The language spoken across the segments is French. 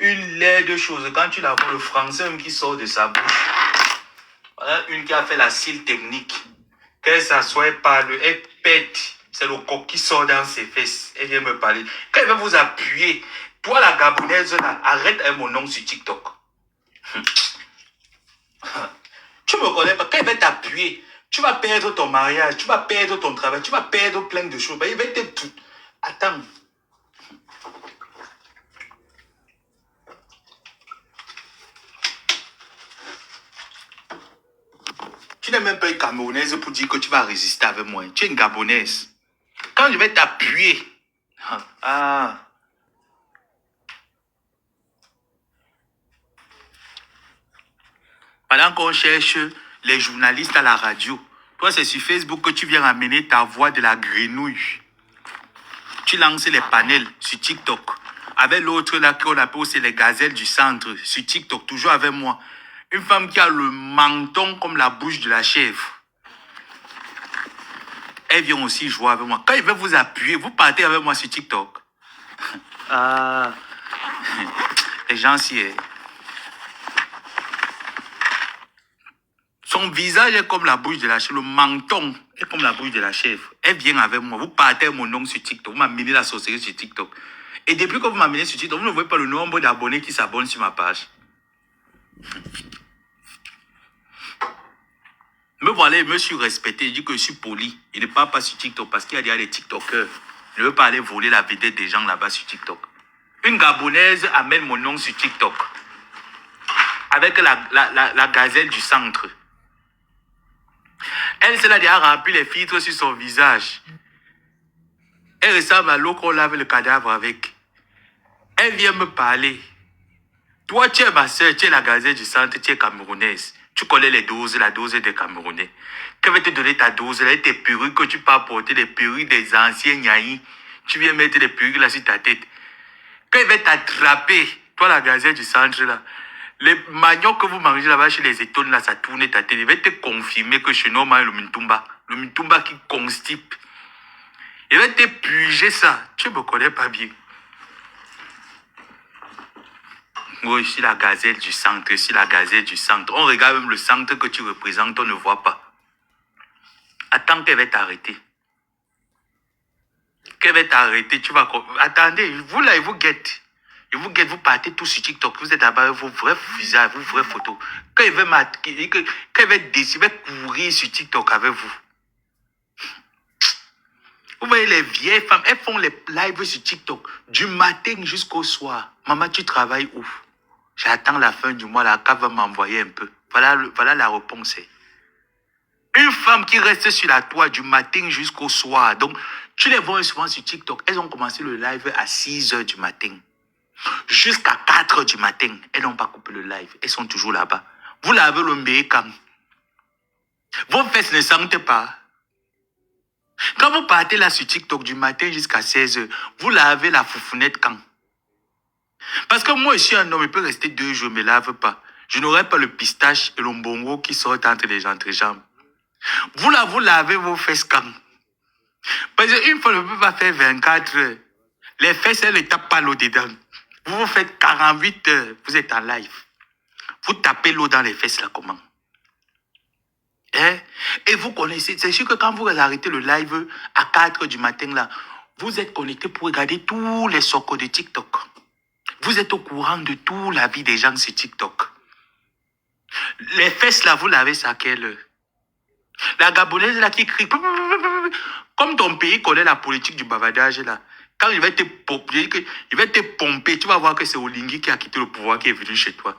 une laide chose. Quand tu la vois, le français même qui sort de sa bouche. Voilà une qui a fait la cile technique. Qu'elle s'assoit, elle parle, elle pète. C'est le coq qui sort dans ses fesses. Elle vient me parler. Quand elle va vous appuyer, toi la Gabonaise, là, arrête avec mon nom sur TikTok. Tu me connais pas. Quand elle va t'appuyer, tu vas perdre ton mariage, tu vas perdre ton travail, tu vas perdre plein de choses. Il va te tout. Attends. Tu n'es même pas une Camerounaise pour dire que tu vas résister avec moi. Tu es une Gabonaise. Quand je vais t'appuyer. Pendant qu'on cherche les journalistes à la radio, toi c'est sur Facebook que tu viens amener ta voix de la grenouille. Tu lances les panels sur TikTok. Avec l'autre là qu'on appelle aussi les gazelles du centre sur TikTok, toujours avec moi. Une femme qui a le menton comme la bouche de la chèvre. Elle vient aussi jouer avec moi. Quand il veut vous appuyer, vous partez avec moi sur TikTok. Les gens s'y est. Son visage est comme la bouche de la chèvre. Le menton est comme la bouche de la chèvre. Elle vient avec moi. Vous partez mon nom sur TikTok. Vous m'amenez la sorcellerie sur TikTok. Et depuis que vous m'amenez sur TikTok, vous ne voyez pas le nombre d'abonnés qui s'abonnent sur ma page. Me voilà, je me suis respecté. Je dis que je suis poli. Il ne parle pas sur TikTok parce qu'il y a déjà des TikTokers. Je ne veux pas aller voler la vedette des gens là-bas sur TikTok. Une Gabonaise amène mon nom sur TikTok. Avec la gazelle du centre. Elle s'est déjà rempli les filtres sur son visage. Elle ressemble à l'eau qu'on lave le cadavre avec. Elle vient me parler. Toi, tu es ma soeur, tu es la gazelle du centre, tu es camerounaise. Tu connais les doses, la dose des Camerounais. Qu'elle va te donner ta dose, là, tes perruques que tu peux apporter, les perruques des anciens Nyaï. Tu viens mettre les perruques là sur ta tête. Quand il va t'attraper, toi la gazelle du centre là, les maniocs que vous mangez là-bas chez les étoiles là, ça tourne ta tête. Il va te confirmer que chez nous, on a le mintumba. Le mintumba qui constipe. Il va te puger ça. Tu ne me connais pas bien. Moi, je suis la gazelle du centre, je suis la gazelle du centre. On regarde même le centre que tu représentes, on ne voit pas. Attends qu'elle va t'arrêter. Qu'elle va t'arrêter, tu vas... Attendez, vous là, il vous guette. Il vous guette, vous partez tous sur TikTok. Vous êtes là-bas avec vos vrais visages, vos vraies photos. Quand il va décider, il va courir sur TikTok avec vous. Vous voyez les vieilles femmes, elles font les lives sur TikTok du matin jusqu'au soir. Maman, tu travailles où? J'attends la fin du mois, la CAF va m'envoyer un peu. Voilà la réponse. Une femme qui reste sur la toile du matin jusqu'au soir. Donc, tu les vois souvent sur TikTok. Elles ont commencé le live à 6 h du matin. Jusqu'à 4 h du matin. Elles n'ont pas coupé le live. Elles sont toujours là-bas. Vous lavez le mbé quand? Vos fesses ne sentent pas. Quand vous partez là sur TikTok du matin jusqu'à 16 h, vous lavez la foufounette quand? Parce que moi, je suis un homme, je peux rester 2 jours, je ne me lave pas. Je n'aurai pas le pistache et le bongo qui sortent entre les entrejambes. Vous là, vous lavez vos fesses quand? Parce qu'une fois, je ne peux pas faire 24 heures. Les fesses, elles ne tapent pas l'eau dedans. Vous vous faites 48 heures, vous êtes en live. Vous tapez l'eau dans les fesses là, comment? Hein? Et vous connaissez, c'est sûr que quand vous arrêtez le live à 4 h du matin là, vous êtes connecté pour regarder tous les socos de TikTok. Vous êtes au courant de toute la vie des gens sur TikTok. Les fesses là, vous lavez ça à quelle heure? La Gabonaise là qui crie, comme ton pays connaît la politique du bavardage là, quand il va te pomper, tu vas voir que c'est Olingui qui a quitté le pouvoir qui est venu chez toi.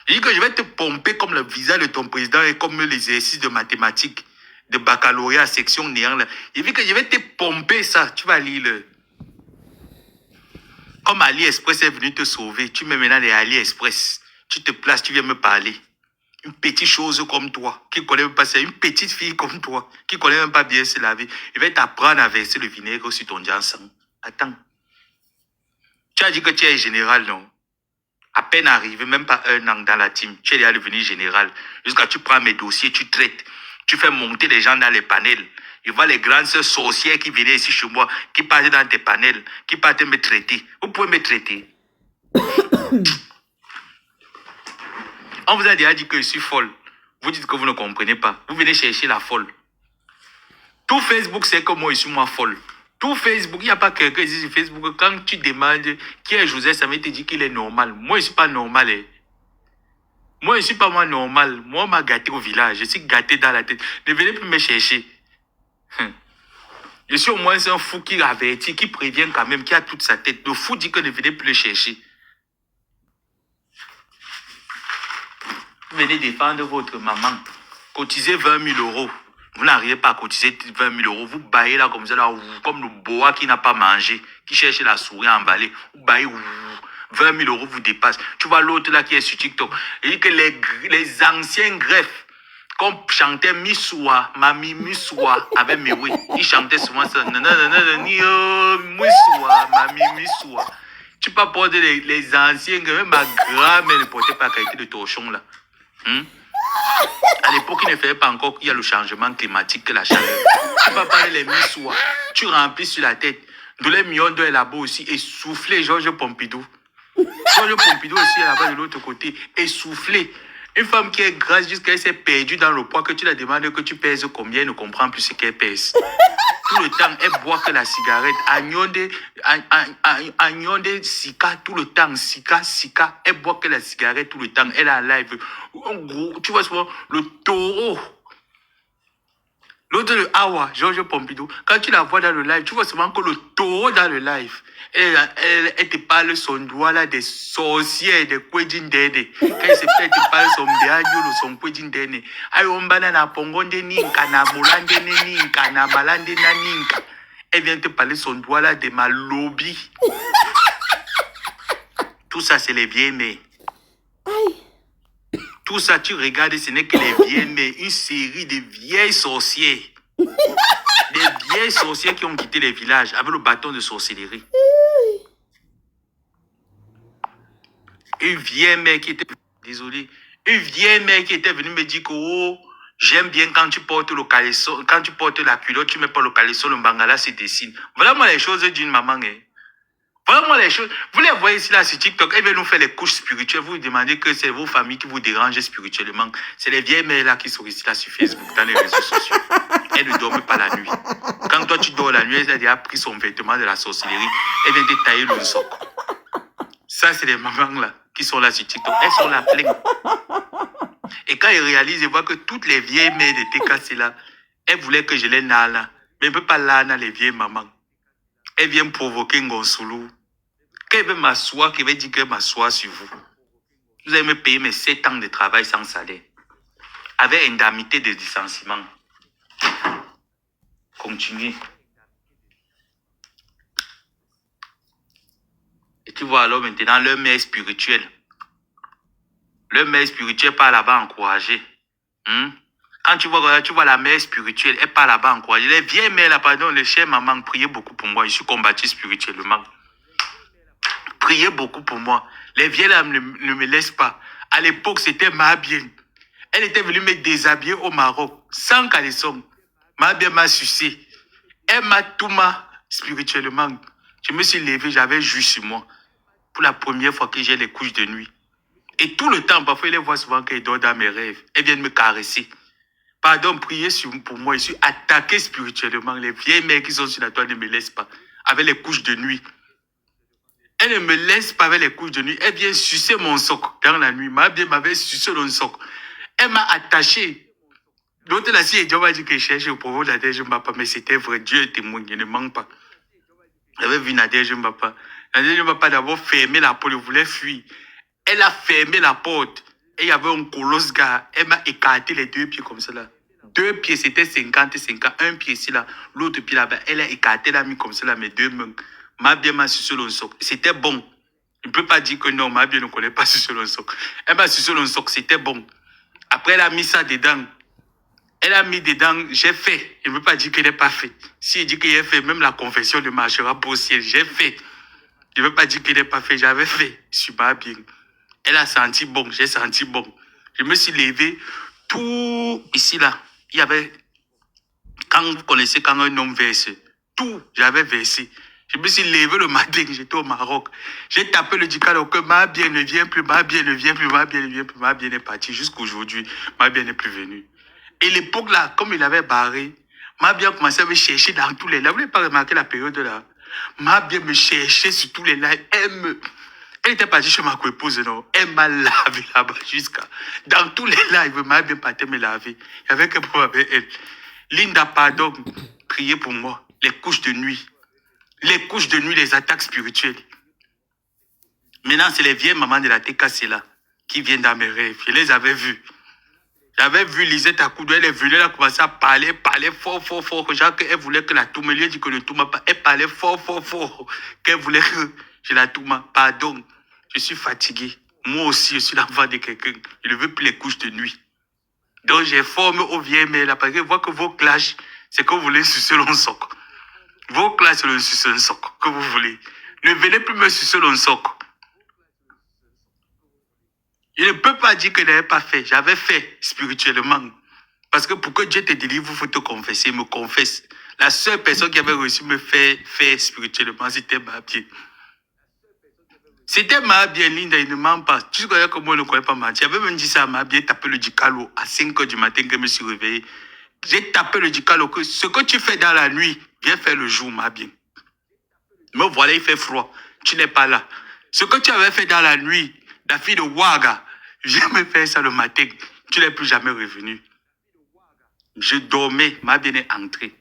Il dit que je vais te pomper comme le visage de ton président et comme l'exercice de mathématiques, de baccalauréat, section néant là. Il dit que je vais te pomper ça, tu vas lire le... Comme AliExpress est venu te sauver, tu mets maintenant les AliExpress, tu te places, tu viens me parler. Une petite chose comme toi, qui ne connaît même pas ça, une petite fille comme toi, qui ne connaît même pas bien se laver, il va t'apprendre à verser le vinaigre sur ton jansan. Attends. Tu as dit que tu es général, non? À peine arrivé, même pas 1 an dans la team, tu es déjà devenu général. Jusqu'à tu prends mes dossiers, tu traites. Tu fais monter les gens dans les panels. Je vois les grandes sœurs sorcières qui venaient ici chez moi, qui partaient dans tes panels, qui partaient me traiter. Vous pouvez me traiter. On vous a déjà dit que je suis folle. Vous dites que vous ne comprenez pas. Vous venez chercher la folle. Tout Facebook, c'est que moi, je suis moi folle. Tout Facebook, il n'y a pas quelqu'un ici sur Facebook. Quand tu demandes qui est José, ça va te dire qu'il est normal. Moi, je ne suis pas normal. Moi, je ne suis pas moi normal. Moi, on m'a gâté au village. Je suis gâté dans la tête. Ne venez plus me chercher. Je suis au moins un fou qui avertit, qui prévient quand même, qui a toute sa tête. Le fou dit que ne venez plus le chercher. Vous venez défendre votre maman. Cotisez 20 000 euros. Vous n'arrivez pas à cotiser 20 000 euros. Vous baillez là comme ça, là, comme le boa qui n'a pas mangé, qui cherche la souris à emballer. Vous baillez, 20 000 euros vous dépasse. Tu vois l'autre là qui est sur TikTok. Il dit que les anciens greffes, comme chantait Missoua, Mami Missoua, avec Mewe, il chantait souvent ça. Missoua, Mami Missoua. Tu peux porter les anciens greffes, même ma grand-mère ne portait pas qualité de torchon là. À l'époque, il ne fallait pas encore qu'il y a le changement climatique, que la chaleur. Tu vas parler les Missoua, tu remplis sur la tête. De les millions de là-bas aussi, essoufflé, Georges Pompidou. Georges Pompidou aussi est là-bas de l'autre côté, essoufflé. Une femme qui est grasse jusqu'à elle s'est perdue dans le poids, que tu la demandes que tu pèses combien, elle ne comprend plus ce qu'elle pèse. Tout le temps, elle boit que la cigarette. Agnonde Sika, tout le temps. Sika. Elle boit que la cigarette tout le temps. Elle est en live. En gros, tu vois souvent le taureau. L'autre, le Awa, Georges Pompidou. Quand tu la vois dans le live, tu vois souvent que le taureau dans le live. Elle te parle son doigt là des sorcières, des Kwejin Dede. Quand elle se fait, elle te parle son biadio, son Kwejin Dede. Ayombana na pongonde ninka, na molande ninka, na malande na ninka. Elle vient te parler son doigt là de ma lobby. Tout ça, c'est les vieilles mères. Tout ça, tu regardes, ce n'est que les vieilles mères. Une série de vieilles sorcières. Des vieilles sorcières qui ont quitté les villages avec le bâton de sorcellerie. Une vieille mère qui était... Désolé. Une vieille mère qui était venue me dire que oh, j'aime bien quand tu portes le caleçon, quand tu portes la culotte, tu mets pas le caleçon, le bangala se dessine. Voilà moi les choses d'une maman. Voilà moi les choses. Vous les voyez ici là sur TikTok, elles veulent nous faire les couches spirituelles. Vous vous demandez que c'est vos familles qui vous dérangent spirituellement. C'est les vieilles mères là qui sont ici là sur Facebook, dans les réseaux sociaux. Elles ne dorment pas la nuit. Quand toi tu dors la nuit, elle a déjà pris son vêtement de la sorcellerie. Elle vient te tailler le soc. Ça, c'est les mamans là qui sont là sur TikTok. Elles sont là pleines. Et quand ils réalisent, ils voient que toutes les vieilles mères de TKC là, elles voulaient que je les nala. Mais elles ne peuvent pas lana les vieilles mamans. Elles viennent provoquer Ngonsoulou. Quand elle veut m'asseoir, qu'elle veut dire qu'elle m'assoit sur vous. Vous allez me payer mes 7 ans de travail sans salaire. Avec indemnité de licenciement. Continuez. Et tu vois alors maintenant leur mère spirituelle. Leur mère spirituelle part là-bas encourager. Quand tu vois la mère spirituelle, elle part là-bas encourager. Les vieilles mères là, pardon, les chères mamans, priez beaucoup pour moi. Je suis combattu spirituellement. Priez beaucoup pour moi. Les vieilles là ne me laissent pas. À l'époque, c'était ma bien. Elle était venue me déshabiller au Maroc, sans caleçon. Ma bien m'a sucé. Elle m'a tout spirituellement. Je me suis levé, j'avais juste sur moi. Pour la première fois que j'ai les couches de nuit. Et tout le temps, parfois, elle les voit souvent qu'elle dort dans mes rêves. Elle vient me caresser. Pardon, priez pour moi. Je suis attaqué spirituellement. Les vieilles mères qui sont sur la toile ne me laissent pas. Avec les couches de nuit. Elle ne me laisse pas avec les couches de nuit. Elle vient sucer mon soc dans la nuit. Ma bien m'avait sucé le soc. Elle m'a attaché. L'autre là, si Dieu m'a dit que je cherche au pauvre Nadège Mbapa, mais c'était vrai. Dieu est témoin, il ne manque pas. J'avais vu Nadège Mbapa. Nadège Mbapa d'abord fermé la porte, il voulait fuir. Elle a fermé la porte. Et il y avait un colosse gars. Elle m'a écarté les 2 pieds comme ça là. 2 pieds, c'était 50-50. Un pied ici là, l'autre pied là-bas. Elle a écarté, elle a mis comme ça là, mes 2 mains. Ma bien m'a sucé le soc. C'était bon. Il ne peut pas dire que non, ma bien ne connaît pas sucé le soc. Elle m'a sucé le soc, c'était bon. Après, elle a mis ça dedans. Elle a mis dedans, j'ai fait. Il ne veut pas dire qu'elle n'est pas fait. Si elle dit qu'elle a fait, même la confession ne marchera pas au ciel. J'ai fait. Il ne veut pas dire qu'elle n'est pas fait. J'avais fait. Je suis pas bien. Elle a senti bon. J'ai senti bon. Je me suis levé. Tout ici, là, il y avait... Quand vous connaissez quand un homme verse, tout, j'avais versé. Je me suis levé le matin, j'étais au Maroc. J'ai tapé le Dicalo que ma bien ne vient plus, ma bien ne vient plus, ma bien ne vient plus, ma bien est partie. Jusqu'aujourd'hui, ma bien n'est plus venue. Et l'époque là, comme il avait barré, ma bien commençait à me chercher dans tous les lives. Vous n'avez pas remarqué la période là? Ma bien me cherchait sur tous les lives. Elle était partie chez ma co-épouse, non? Elle m'a lavé là-bas jusqu'à... Dans tous les lives, ma bien partait me laver. Il y avait qu'un problème avec elle. Linda, pardon, priez pour moi. Les couches de nuit. Les couches de nuit, les attaques spirituelles. Maintenant, c'est les vieilles mamans de la TKC là qui viennent dans mes rêves. Je les avais vues. J'avais vu Lisette Akoudou, elle est venue, elle a commencé à parler fort, fort, fort. Genre qu'elle voulait que la touma, lui a dit que ne touma pas. Elle parlait fort, fort, fort. Qu'elle voulait que je la touma. Pardon, je suis fatigué. Moi aussi, je suis l'enfant de quelqu'un. Je ne veux plus les couches de nuit. Donc, j'ai formé au vieil mais là, parce que je vois que vos clashs, c'est que vous voulez sucer l'on soc. Vos clashs, c'est le sucer l'on soc que vous voulez. Ne venez plus me sucer l'on soc. Je ne peux pas dire que je n'avais pas fait. J'avais fait spirituellement. Parce que pour que Dieu te délivre, il faut te confesser. Me confesse. La seule personne qui avait réussi à me faire spirituellement, c'était Mabien. C'était Mabien, Linda, il ne ment pas. Tu connais comment on ne connaît pas Mabien. J'avais même dit ça à Mabien, tapé le dicalo à 5 h du matin que je me suis réveillé. J'ai tapé le dicalo que ce que tu fais dans la nuit, viens faire le jour, Mabien. Me voilà, il fait froid. Tu n'es pas là. Ce que tu avais fait dans la nuit, la fille de Ouaga, viens me faire ça le matin. Tu n'es plus jamais revenu. Je dormais, ma bien est entrée.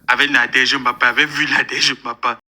Avec Nadège Mbapa, avait vu Nadège Mbapa.